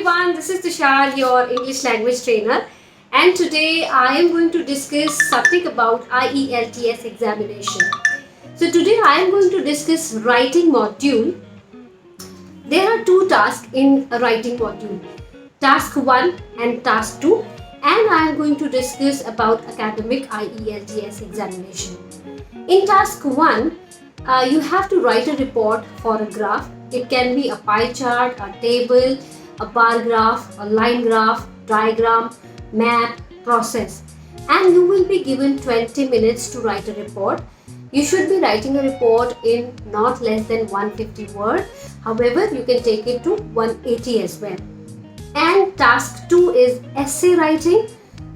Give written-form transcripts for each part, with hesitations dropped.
everyone, this is Tushar, your English language trainer, and today I am going to discuss something about IELTS examination. So today I am going to discuss writing module. There are two tasks in a writing module, task 1 and task 2, and I am going to discuss about academic IELTS examination. In task 1, you have to write a report for a graph. It can be a pie chart, a table, a bar graph, a line graph, diagram, map, process. And you will be given 20 minutes to write a report. You should be writing a report in not less than 150 words. However, you can take it to 180 as well. And task 2 is essay writing.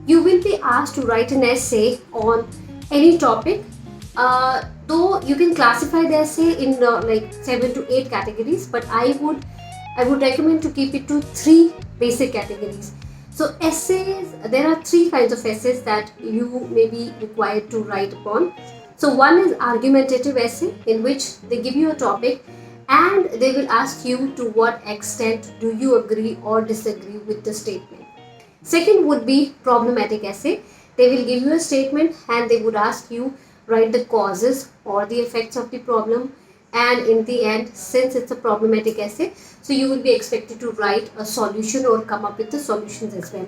You will be asked to write an essay on any topic. Though you can classify the essay in like 7 to 8 categories, but I would recommend to keep it to 3 basic categories. So essays, there are 3 kinds of essays that you may be required to write upon. So one is argumentative essay, in which they give you a topic and they will ask you to what extent do you agree or disagree with the statement. Second would be problematic essay. They will give you a statement and they would ask you write the causes or the effects of the problem, and in the end, since it's a problematic essay, so you will be expected to write a solution or come up with the solutions as well.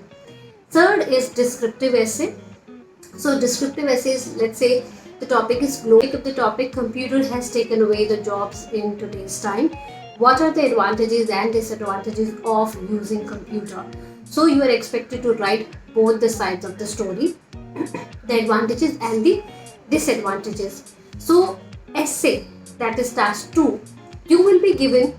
Third is descriptive essay. So descriptive essays, let's say the topic is global. Of the topic, computer has taken away the jobs in today's time. What are the advantages and disadvantages of using computer? So you are expected to write both the sides of the story, the advantages and the disadvantages. So essay, that is task 2, you will be given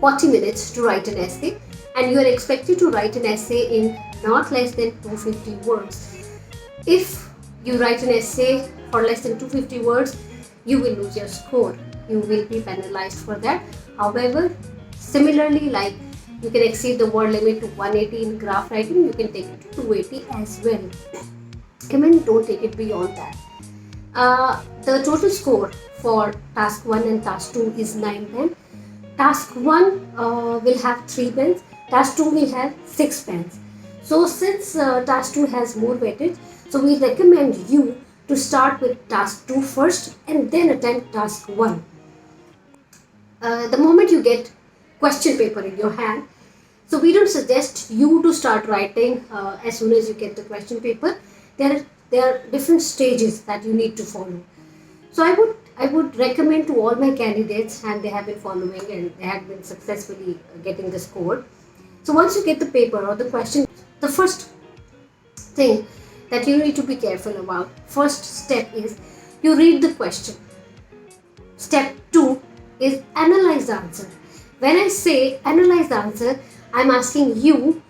40 minutes to write an essay, and you are expected to write an essay in not less than 250 words. If you write an essay for less than 250 words, you will lose your score. You will be penalized for that. However, similarly, like you can exceed the word limit to 180 in graph writing, you can take it to 280 as well. Don't take it beyond that. The total score for task 1 and task 2 is 9 pens. Task 1 will have 3 pens, task 2 will have 6 pens. So since task 2 has more weightage, so we recommend you to start with task 2 first and then attempt task 1. The moment you get question paper in your hand, so we don't suggest you to start writing as soon as you get the question paper. There are different stages that you need to follow. So I would recommend to all my candidates, and they have been following and they have been successfully getting the score. So once you get the paper or the question, the first thing that you need to be careful about, first step is you read the question. Step 2 is analyze the answer. When I say analyze the answer, I'm asking you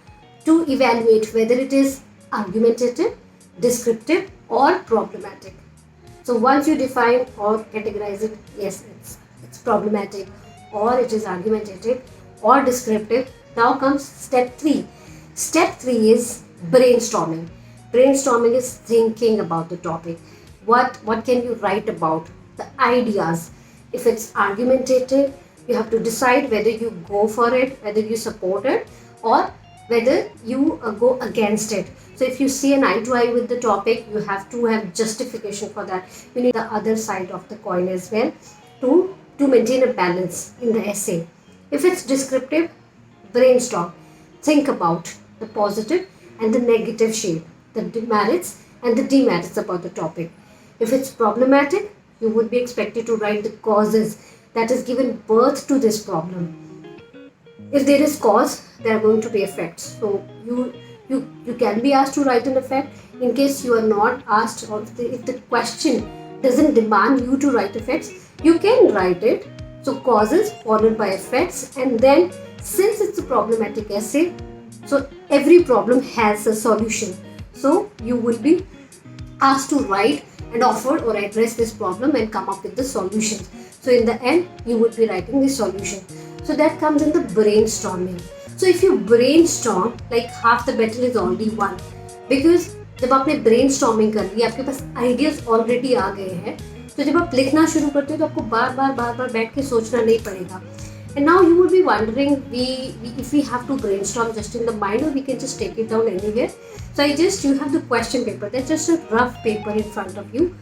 to evaluate whether it is argumentative, descriptive or problematic. So once you define or categorize it, yes, it's problematic, or it is argumentative or descriptive. Now comes step 3. Step 3 is brainstorming. Brainstorming is thinking about the topic. What can you write about? The ideas. If it's argumentative, you have to decide whether you go for it, whether you support it, or whether you go against it. So if you see an eye to eye with the topic, you have to have justification for that. You need the other side of the coin as well to maintain a balance in the essay. If it's descriptive, brainstorm. Think about the positive and the negative shade, the merits and the demerits about the topic. If it's problematic, you would be expected to write the causes that has given birth to this problem. If there is cause, there are going to be effects. So you can be asked to write an effect. In case you are not asked, or if the question doesn't demand you to write effects, you can write it. So causes followed by effects, and then since it's a problematic essay, so every problem has a solution. So you will be asked to write and offer or address this problem and come up with the solutions. So in the end, you would be writing the solution. So that comes in the brainstorming. So if you brainstorm, like half the battle is already won, because जब आपने brainstorming कर लिया, आपके पास ideas already आ गए हैं, तो जब आप लिखना शुरू करते हो तो आपको बार बार बैठ के सोचना नहीं पड़ेगा. And now you would be wondering, if we have to brainstorm just in the mind, or we can just take it down anywhere. So you have the question paper, that's just a rough paper in front of you.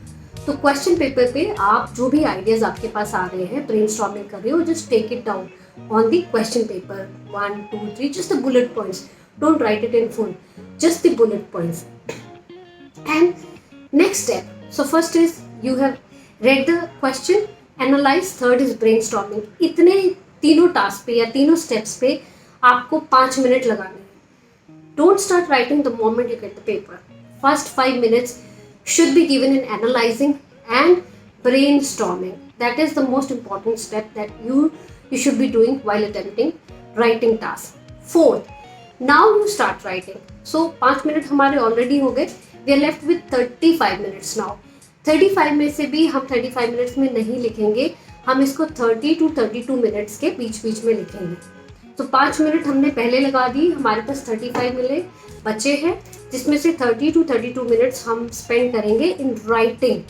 तो question paper पे आप जो भी ideas आपके पास आ रहे हैं, brainstorming कर रहे हो, just take it down on the question paper, 1 2 3, just the bullet points. Don't write it in full, just the bullet points. And next step, so first is you have read the question, analyze, third is brainstorming. इतने तीनों task पे या तीनों steps पे आपको 5 minute लगाने हैं. Don't start writing the moment you get the paper. First 5 minutes should be given in analyzing and brainstorming. That is the most important step that you should be doing while attempting writing task. Fourth, now you start writing. So 5 minute हमारे already हो गए. We are left with 35 minutes now. 35 में से भी हम 35 minutes में नहीं लिखेंगे, हम इसको 30 to 32 मिनट्स के बीच बीच में लिखेंगे. तो 5 मिनट हमने पहले लगा दी, हमारे पास 35 मिले बचे हैं, जिसमें से 30 to 32 मिनट्स हम स्पेंड करेंगे in writing.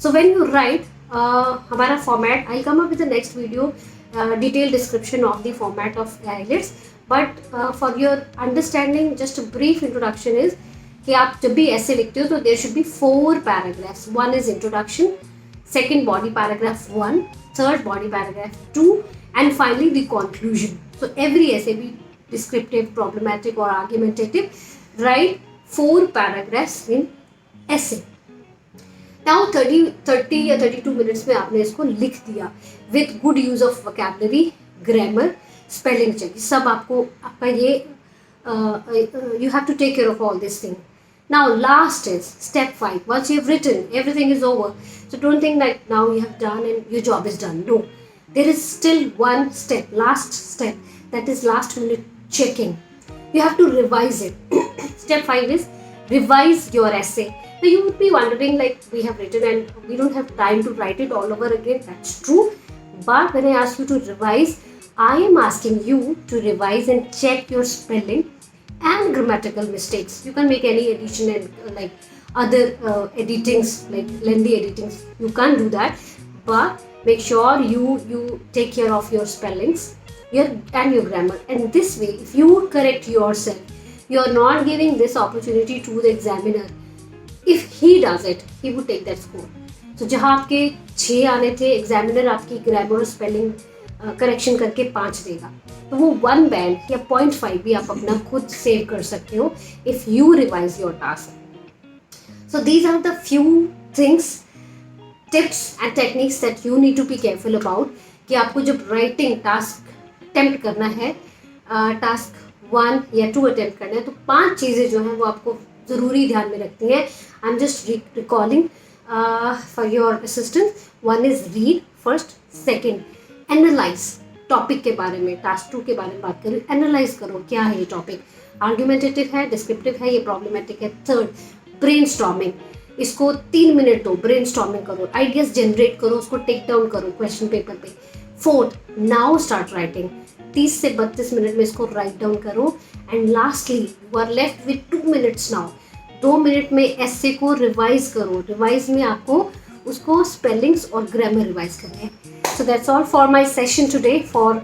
So when you write, हमारा format, I come up with the next video detail description of the format of IELTS, but for your understanding just brief introduction is कि आप जब भी ऐसे लिखते हो तो there should be 4 paragraphs. 1 is introduction, second body paragraph 1, third body paragraph 2, and finally the conclusion. So every essay, be descriptive, problematic or argumentative, write 4 paragraphs in essay. Now 30 या 32 minutes में आपने इसको लिख दिया with good use of vocabulary, grammar, spelling check. सब आपका ये you have to take care of all this thing. Now last is step 5. Once you have written, everything is over. So don't think that now you have done and your job is done. No. There is still one step, last step, that is last minute checking. You have to revise it. Step 5 is revise your essay. Now you would be wondering, like, we have written and we don't have time to write it all over again. That's true. But when I ask you to revise, I am asking you to revise and check your spelling and grammatical mistakes. You can make any addition and like other editings, like lengthy editings. You can't do that. But make sure you take care of your spellings and your grammar. And this way, if you correct yourself, you are not giving this opportunity to the examiner. If he does it, he would take that score. So जहाँ आपके 6 आने थे, examiner आपकी grammar और spelling correction करके 5 देगा. तो वो 1 band या 0.5 भी आप अपना खुद save कर सकते हो if you revise your task. So these are the few things, tips and techniques that you need to be careful about. कि आपको जब writing task attempt करना है, task 1 या 2 attempt करना है, तो 5 चीज़ें जो हैं वो आपको ज़रूरी ध्यान में रखती हैं. I'm just recalling for your assistance. 1 is read first. Second, analyze. Topic के बारे में, टास्क 2 के बारे में बात करें, एनालाइज करो क्या है ये टॉपिक, आर्ग्यूमेंटेटिव है, डिस्क्रिप्टिव है, ये प्रॉब्लमेटिक है. Third, brainstorming. इसको 3 मिनट दो, ब्रेनस्टॉर्मिंग करो, आइडियाज जनरेट करो, उसको टेक डाउन करो क्वेश्चन पेपर पे. Fourth, now start writing. 30 से 32 मिनट में इसको राइट डाउन करो. And lastly, you are left with 2 minutes now. 2 minute में एसे को रिवाइज करो. रिवाइज में आपको उसको स्पेलिंग्स और ग्रामर रिवाइज करना है. So that's all for my session today for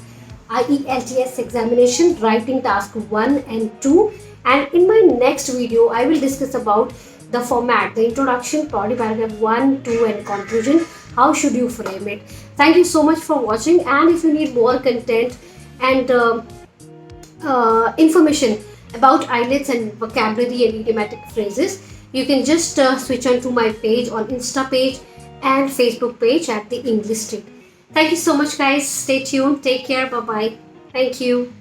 IELTS examination writing task 1 and 2. And in my next video, I will discuss about the format, the introduction, body paragraph 1, 2 and conclusion. How should you frame it? Thank you so much for watching. And if you need more content and information about IELTS and vocabulary and idiomatic phrases, you can just switch on to my page on Insta page and Facebook page at the English Street. Thank you so much guys. Stay tuned. Take care. Bye-bye. Thank you.